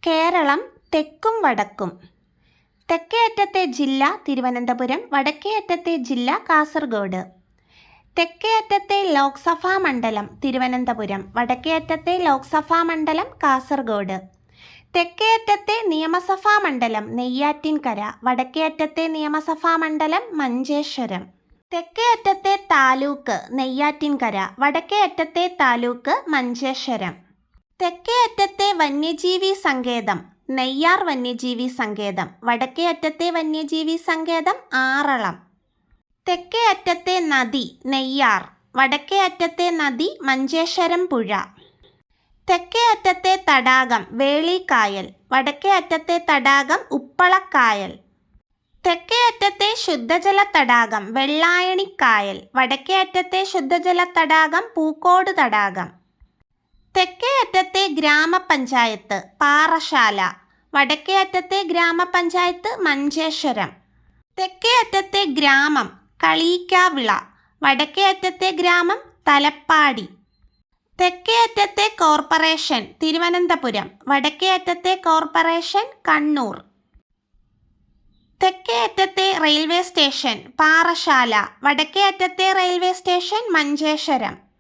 കേരളം തെക്കും വടക്കും. തെക്കേ അറ്റത്തെ ജില്ല തിരുവനന്തപുരം, വടക്കേ അറ്റത്തെ ജില്ല കാസർഗോഡ്. തെക്കേ അറ്റത്തെ ലോക്സഭാ മണ്ഡലം തിരുവനന്തപുരം, വടക്കേ അറ്റത്തെ ലോക്സഭാ മണ്ഡലം കാസർഗോഡ്. തെക്കേ അറ്റത്തെ നിയമസഭാ മണ്ഡലം നെയ്യാറ്റിൻകര, വടക്കേ അറ്റത്തെ നിയമസഭാ മണ്ഡലം മഞ്ചേശ്വരം. തെക്കേ അറ്റത്തെ താലൂക്ക് നെയ്യാറ്റിൻകര, വടക്കേ അറ്റത്തെ താലൂക്ക് മഞ്ചേശ്വരം. തെക്കേ അറ്റത്തെ വന്യജീവി സങ്കേതം നെയ്യാർ വന്യജീവി സങ്കേതം, വടക്കേ അറ്റത്തെ വന്യജീവി സങ്കേതം ആറളം. തെക്കേ അറ്റത്തെ നദി നെയ്യാർ, വടക്കേ അറ്റത്തെ നദി മഞ്ചേശ്വരം പുഴ. തെക്കേ അറ്റത്തെ തടാകം വേളിക്കായൽ, വടക്കേ അറ്റത്തെ തടാകം ഉപ്പളക്കായൽ. തെക്കേ അറ്റത്തെ ശുദ്ധജല തടാകം വെള്ളായണിക്കായൽ, വടക്കേ അറ്റത്തെ ശുദ്ധജല തടാകം പൂക്കോട് തടാകം. തെക്കേ അറ്റത്തെ ഗ്രാമപഞ്ചായത്ത് പാറശാല, വടക്കേ അറ്റത്തെ ഗ്രാമപഞ്ചായത്ത് മഞ്ചേശ്വരം. തെക്കേ അറ്റത്തെ ഗ്രാമം കളീക്കാവിള, വടക്കേ അറ്റത്തെ ഗ്രാമം തലപ്പാടി. തെക്കേ അറ്റത്തെ കോർപ്പറേഷൻ തിരുവനന്തപുരം, വടക്കേ അറ്റത്തെ കോർപ്പറേഷൻ കണ്ണൂർ. തെക്കേ അറ്റത്തെ റെയിൽവേ സ്റ്റേഷൻ പാറശാല, വടക്കേ അറ്റത്തെ റെയിൽവേ സ്റ്റേഷൻ മഞ്ചേശ്വരം.